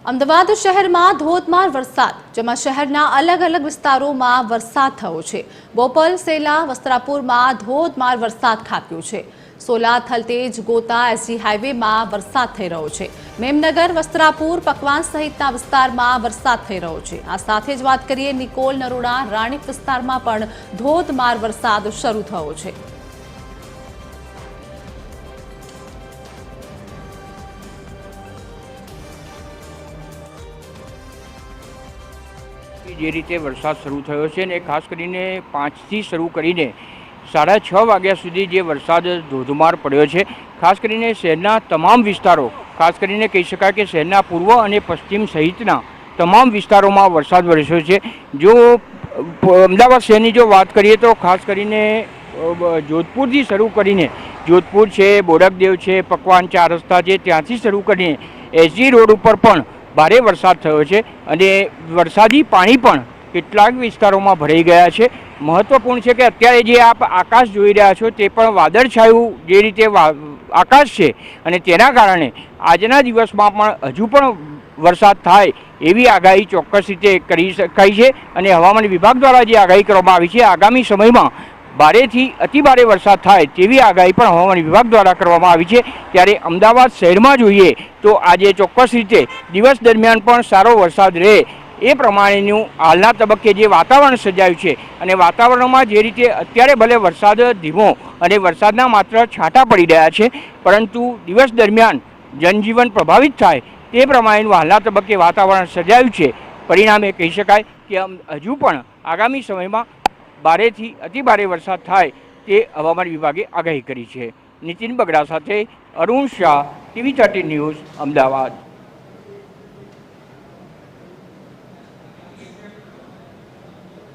અમદાવાદ શહેરમાં ધોધમાર વરસાદ, જેમાં શહેરના અલગ અલગ વિસ્તારોમાં વરસાદ થયો છે। બોપલ, સેલા, વસ્ત્રાપુરમાં ધોધમાર વરસાદ ખાબક્યો છે। સોલા, થલતેજ, ગોતા એસજી હાઈવેમાં વરસાદ થઈ રહ્યો છે। મેમનગર, વસ્ત્રાપુર, પકવાન સહિતના વિસ્તારમાં વરસાદ થઈ રહ્યો છે। આ સાથે જ વાત કરીએ નિકોલ, નરોડા, રાણીપ વિસ્તારમાં પણ ધોધમાર વરસાદ શરૂ થયો છે। જે રીતે વરસાદ શરૂ થયો છે ને ખાસ કરીને 5થી શરૂ કરીને 6:30 વાગ્યા સુધી જે વરસાદ ધોધમાર પડ્યો છે। ખાસ કરીને શહેરના તમામ વિસ્તારો, ખાસ કરીને કહી શકાય કે શહેરના પૂર્વ અને પશ્ચિમ સહિતના તમામ વિસ્તારોમાં વરસાદ વરસ્યો છે। જો અમદાવાદ શહેરની જો વાત કરીએ તો ખાસ કરીને જોધપુરથી શરૂ કરીને જોધપુર છે, બોડકદેવ છે, પકવાન 4 રસ્તા છે, ત્યાંથી શરૂ કરીને એસજી રોડ ઉપર પણ ભારે વરસાદ થયો છે અને વરસાદી પાણી પણ કેટલાક વિસ્તારોમાં ભરાઈ ગયા છે। મહત્વપૂર્ણ છે કે અત્યારે જે આપ આકાશ જોઈ રહ્યા છો તે પણ વાદળછાયું જે રીતે આકાશ છે અને તેના કારણે આજના દિવસમાં પણ હજુ પણ વરસાદ થાય એવી આગાહી ચોક્કસ રીતે કરી શકાય છે અને હવામાન વિભાગ દ્વારા જે આગાહી કરવામાં આવી છે આગામી સમયમાં ભારેથી અતિભારે વરસાદ થાય તેવી આગાહી પણ હવામાન વિભાગ દ્વારા કરવામાં આવી છે। ત્યારે અમદાવાદ શહેરમાં જોઈએ તો આજે ચોક્કસ રીતે દિવસ દરમિયાન પણ સારો વરસાદ રહે એ પ્રમાણેનું હાલના તબક્કે જે વાતાવરણ સર્જાયું છે અને વાતાવરણમાં જે રીતે અત્યારે ભલે વરસાદ ધીમો અને વરસાદના માત્ર છાંટા પડી રહ્યા છે, પરંતુ દિવસ દરમિયાન જનજીવન પ્રભાવિત થાય તે પ્રમાણેનું હાલના તબક્કે વાતાવરણ સર્જાયું છે। પરિણામે કહી શકાય કે હજુ પણ આગામી સમયમાં ભારેથી અતિભારે વરસાદ થાય તે હવામાન વિભાગે આગાહી કરી છે। નીતિન બગડા સાથે અરુણ શાહ, TV 13 ન્યૂઝ, અમદાવાદ।